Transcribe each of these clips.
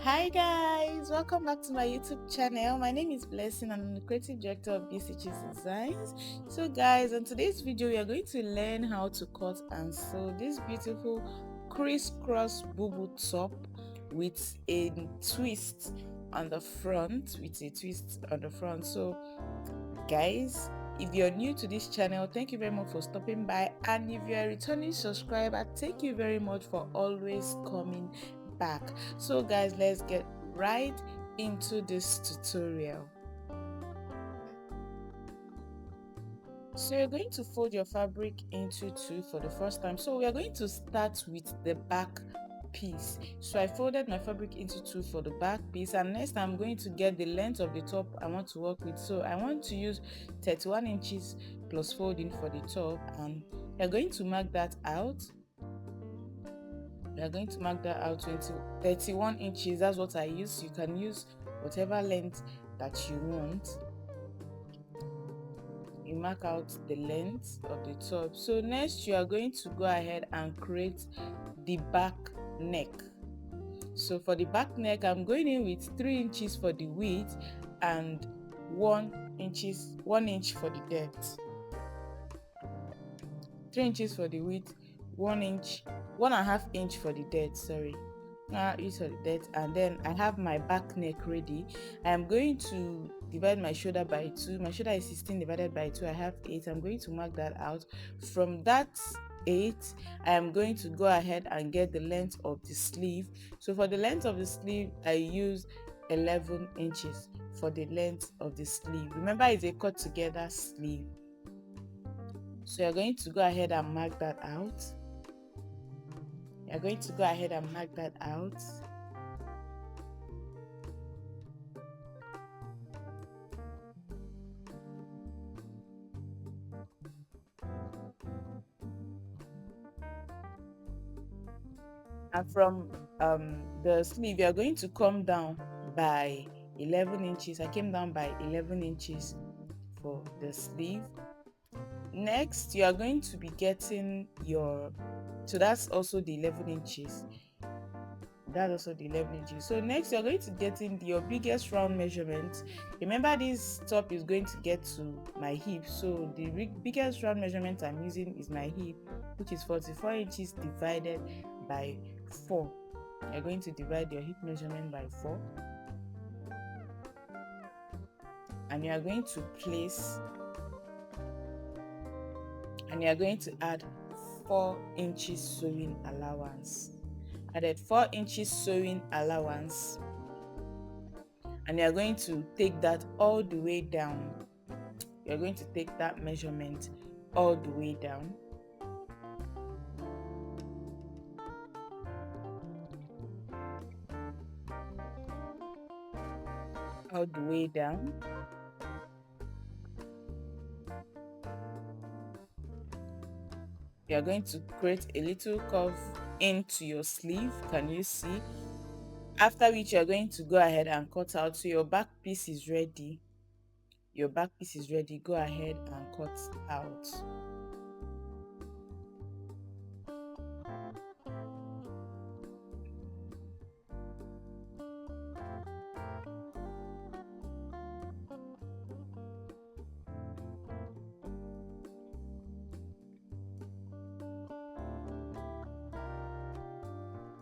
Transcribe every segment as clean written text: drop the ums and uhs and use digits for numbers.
Hi guys, welcome back to my YouTube channel. My name is Blessing and I'm the creative director of BCG Designs. So guys, in today's video we are going to learn how to cut and sew this beautiful crisscross bubu top with a twist on the front, So guys, if you're new to this channel, thank you very much for stopping by, and if you're a returning subscriber, thank you very much for always coming back. So guys, let's get right into this tutorial. So you're going to fold your fabric into two for the first time. So we are going to start with the back piece. So I folded my fabric into two for the back piece, and next I'm going to get the length of the top I want to work with. So I want to use 31 inches plus folding for the top, and you're going to mark that out. You're going to mark that out 31 inches. That's what I use. You can use whatever length that you want. You mark out the length of the top. So next you are going to go ahead and create the back neck. So for the back neck, I'm going in with 3 inches for the width and 1 inch for the depth. 3 inches for the width, 1.5 inch for the depth, sorry. For the depth, and then I have my back neck ready. I am going to divide my shoulder by 2. My shoulder is 16 divided by 2. I have 8. I'm going to mark that out. From that 8, I am going to go ahead and get the length of the sleeve. So for the length of the sleeve, I use 11 inches for the length of the sleeve. Remember, it's a cut together sleeve. So you're going to go ahead and mark that out. You're going to go ahead and mark that out. And from the sleeve, you're going to come down by 11 inches. I came down by 11 inches for the sleeve. Next, you are going to be getting your, so that's also the 11 inches. That's also the 11 inches. So next you're going to get in your biggest round measurement. Remember, this top is going to get to my hip, so the biggest round measurement I'm using is my hip, which is 44 inches divided by 4. You're going to divide your hip measurement by 4, and you are going to place, and you are going to add 4 inches sewing allowance. Added 4 inches sewing allowance, and you're going to take that all the way down. You're going to take that measurement all the way down. All the way down. You're going to create a little curve into your sleeve. Can you see? After which you're going to go ahead and cut out. So your back piece is ready. Your back piece is ready. Go ahead and cut out.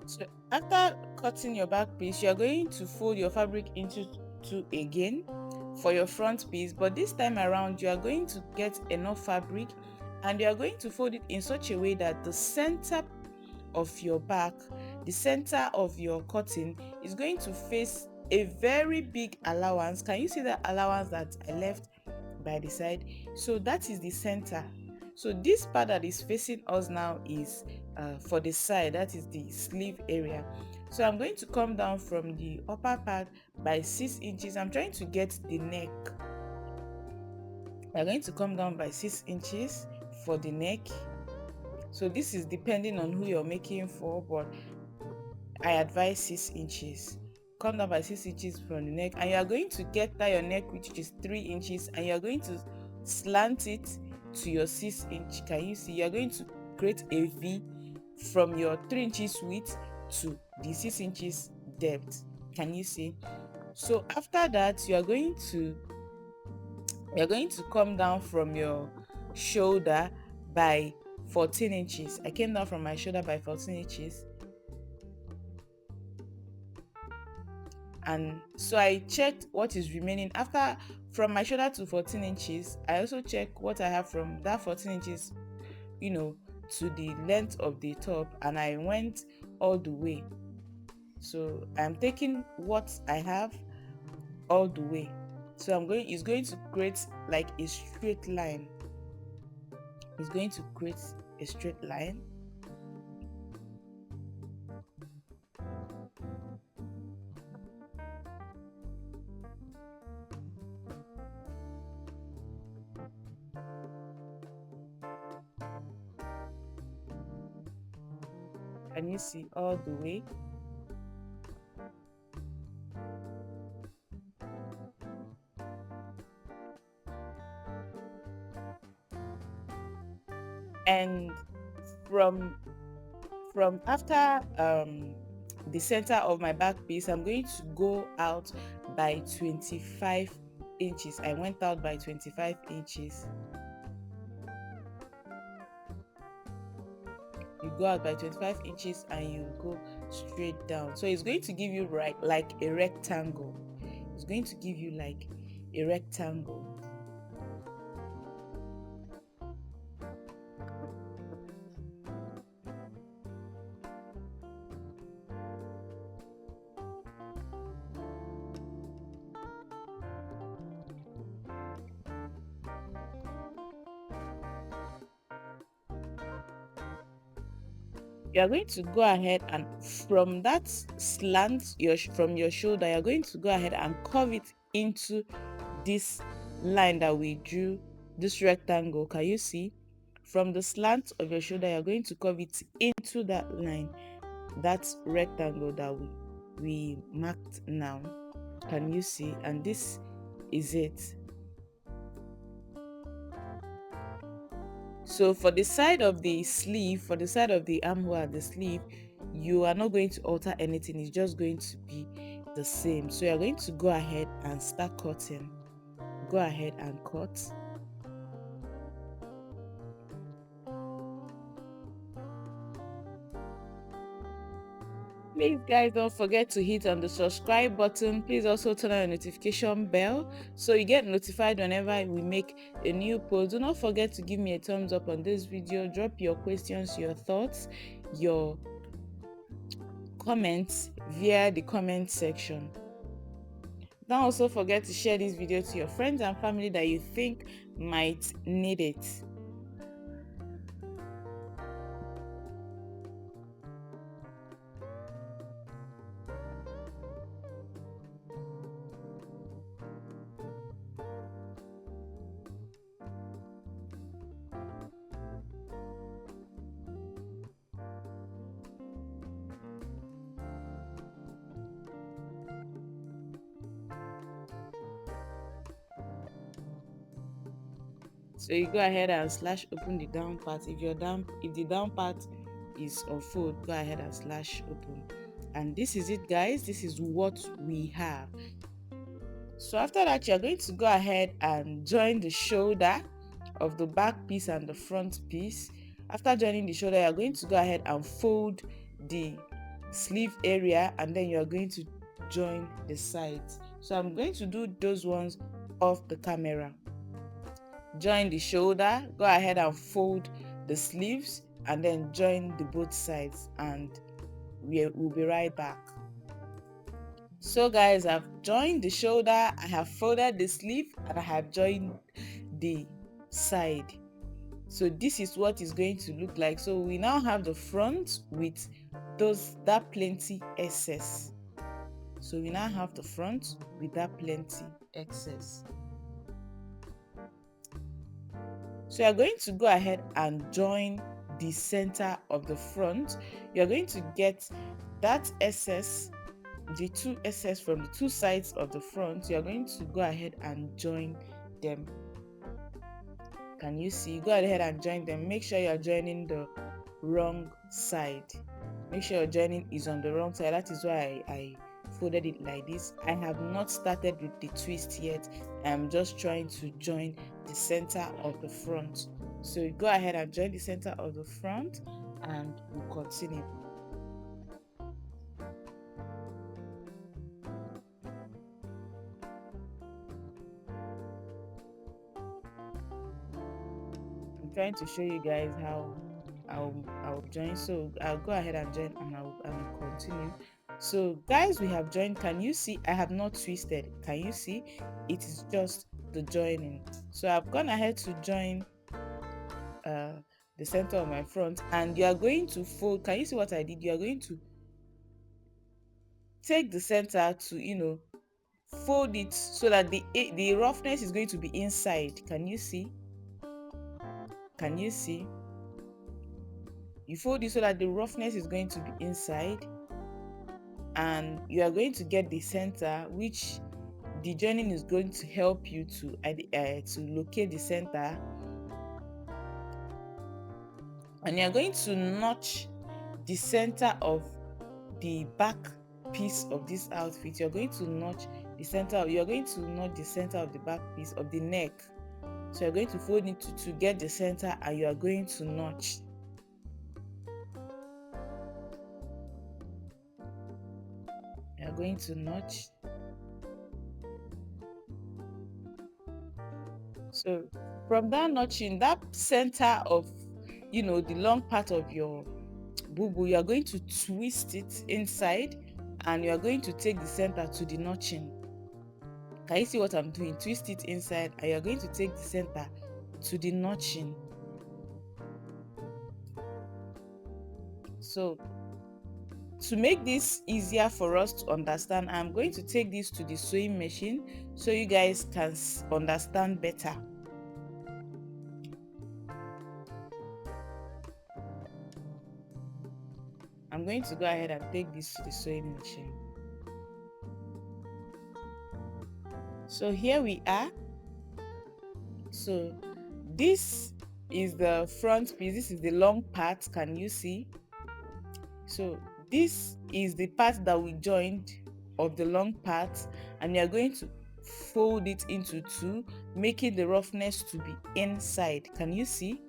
So after cutting your back piece, you're going to fold your fabric into two again for your front piece, but this time around you are going to get enough fabric and you are going to fold it in such a way that the center of your back, the center of your cutting, is going to face a very big allowance. Can you see the allowance that I left by the side? So that is the center. So this part that is facing us now is for the side, that is the sleeve area. So I'm going to come down from the upper part by 6 inches. I'm trying to get the neck. We're going to come down by 6 inches for the neck. So this is depending on who you're making for, but I advise 6 inches. Come down by 6 inches from the neck, and you are going to get that your neck, which is 3 inches, and you are going to slant it to your 6 inch. Can you see? You are going to create a V from your 3 inches width to the 6 inches depth. Can you see? So after that, you're going to come down from your shoulder by 14 inches. I came down from my shoulder by 14 inches. And so I checked what is remaining after, from my shoulder to 14 inches. I also check what I have from that 14 inches, to the length of the top, and I went all the way. So I'm taking what I have all the way. So it's going to create like a straight line. It's going to create a straight line. Can you see all the way? And from after the center of my back piece, I'm going to go out by 25 inches. I went out by 25 inches. You go out by 25 inches and you go straight down. So it's going to give you like a rectangle. It's going to give you like a rectangle. You are going to go ahead and from that slant from your shoulder, you're going to go ahead and curve it into this line that we drew, this rectangle. Can you see? From the slant of your shoulder, you're going to curve it into that line, that rectangle that we marked now. Can you see? And this is it. So for the side of the sleeve, for the side of the armhole and the sleeve, you are not going to alter anything. It's just going to be the same. So you're going to go ahead and start cutting. Go ahead and cut. Please guys, don't forget to hit on the subscribe button. Please also turn on the notification bell so you get notified whenever we make a new post. Do not forget to give me a thumbs up on this video. Drop your questions, your thoughts, your comments via the comment section. Don't also forget to share this video to your friends and family that you think might need it. So you go ahead and slash open the down part. If the down part is on fold, go ahead and slash open. And this is it, guys. This is what we have. So after that, you're going to go ahead and join the shoulder of the back piece and the front piece. After joining the shoulder, you're going to go ahead and fold the sleeve area, and then you're going to join the sides. So I'm going to do those ones off the camera. Join the shoulder, go ahead and fold the sleeves, and then join the both sides, and we'll be right back. So guys, I've joined the shoulder, I have folded the sleeve, and I have joined the side. So this is what it's going to look like. So we now have the front with that plenty excess. So we now have the front with that plenty excess. So you're going to go ahead and join the center of the front. You're going to get that excess, the two excess from the two sides of the front. You're going to go ahead and join them. Can you see? Go ahead and join them. Make sure you're joining the wrong side. Make sure your joining is on the wrong side. That is why I folded it like this. I have not started with the twist yet. I'm just trying to join the center of the front. So you go ahead and join the center of the front and we'll continue. I'm trying to show you guys how I'll join. So I'll go ahead and join and I'll continue. So guys, we have joined. Can you see I have not twisted? Can you see? It is just the joining. So I've gone ahead to join the center of my front, and you are going to fold. Can you see what I did? You are going to take the center to, fold it so that the roughness is going to be inside. Can you see? Can you see? You fold it so that the roughness is going to be inside, and you are going to get the center, which the joining is going to help you to locate the center, and you are going to notch the center of the back piece of this outfit. You're going to notch the center. You're going to notch the center of the back piece of the neck. So you're going to fold it to get the center, and you are going to notch. You're going to notch. So from that notching, that center of the long part of your bubu, you are going to twist it inside, and you are going to take the center to the notching. Can you see what I'm doing? Twist it inside, and you're going to take the center to the notching. So to make this easier for us to understand, I'm going to take this to the sewing machine so you guys can understand better. I'm going to go ahead and take this to the sewing machine. So here we are. So this is the front piece. This is the long part. Can you see? So this is the part that we joined of the long part, and we are going to fold it into two, making the roughness to be inside. Can you see?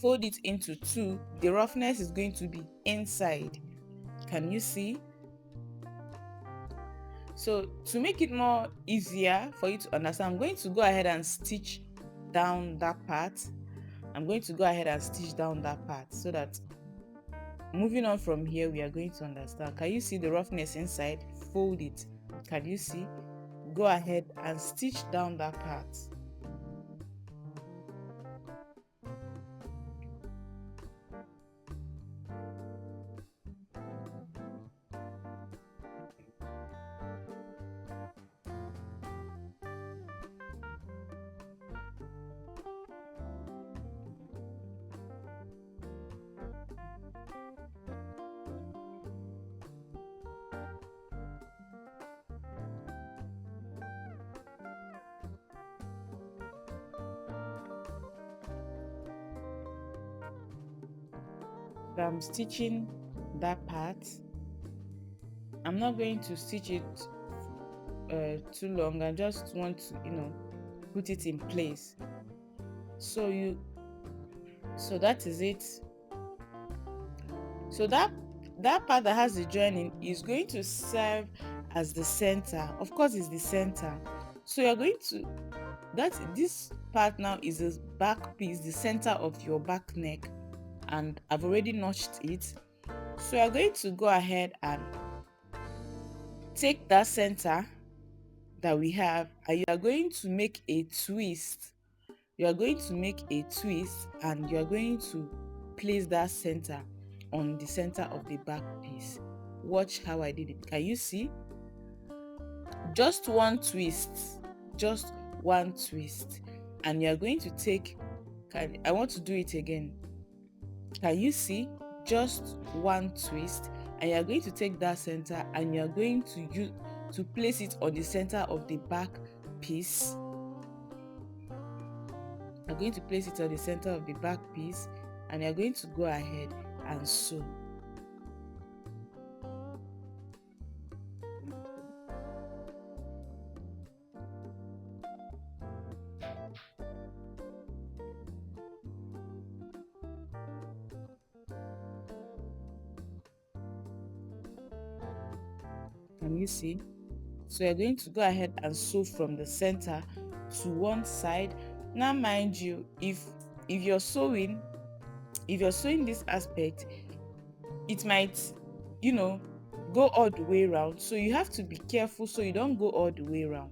Fold it into two, the roughness is going to be inside. Can you see? So to make it more easier for you to understand, I'm going to go ahead and stitch down that part. I'm going to go ahead and stitch down that part so that moving on from here, we are going to understand. Can you see the roughness inside? Fold it. Can you see? Go ahead and stitch down that part. I'm stitching that part. I'm not going to stitch it too long. I just want to put it in place. So that is it. So that part that has the joining is going to serve as the center. Of course, it's the center. So you're going to this part now is the back piece, the center of your back neck, and I've already notched it. So you're going to go ahead and take that center that we have, and you are going to make a twist. You are going to make a twist, and you are going to place that center on the center of the back piece. Watch how I did it. Can you see? Just one twist, just one twist, and you are going to take. I want to do it again. Can you see? Just one twist, and you are going to take that center, and you are going to place it on the center of the back piece. You're going to place it on the center of the back piece, and you're going to go ahead and sew. Can you see? So you're going to go ahead and sew from the center to one side. Now mind you, if you're sewing, if you're sewing this aspect, it might, you know, go all the way around. So you have to be careful so you don't go all the way around.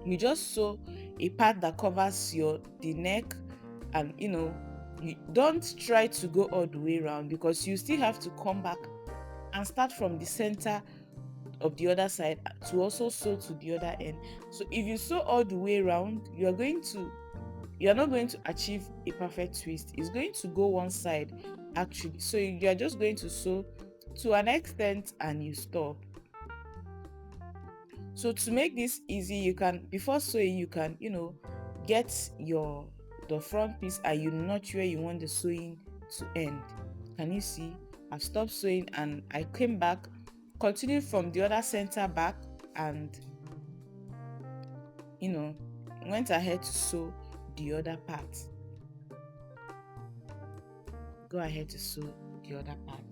You just sew a part that covers the neck, and you don't try to go all the way around, because you still have to come back and start from the center of the other side to also sew to the other end. So if you sew all the way around, you're not going to achieve a perfect twist. It's going to go one side actually. So you're just going to sew to an extent and you stop. So to make this easy, you can, before sewing, you can, get the front piece and you notch where you want the sewing to end. Can you see? I've stopped sewing and I came back, continued from the other center back, and you know went ahead to sew the other part. Go ahead to sew the other part.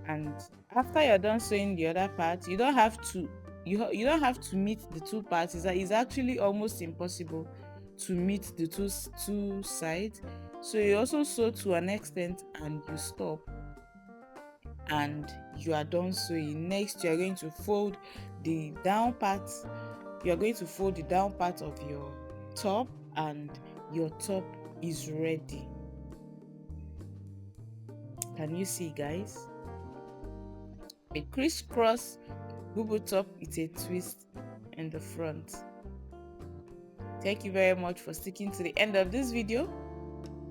And after you're done sewing the other part, you don't have to you don't have to meet the two parts. It's actually almost impossible to meet the two sides. So you also sew to an extent and you stop, and you are done sewing. Next, you are going to fold the down part. You are going to fold the down part of your top, and your top is ready. Can you see, guys? A crisscross bubu top is a twist in the front. Thank you very much for sticking to the end of this video,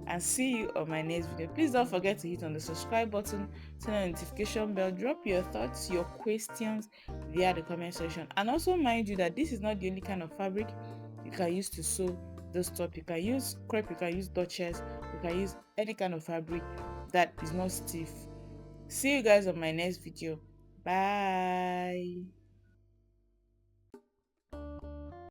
and see you on my next video. Please don't forget to hit on the subscribe button, turn on the notification bell, drop your thoughts, your questions via the comment section. And also mind you that this is not the only kind of fabric you can use to sew this top. You can use crepe, you can use duchess, you can use any kind of fabric that is not stiff. See you guys on my next video. Bye.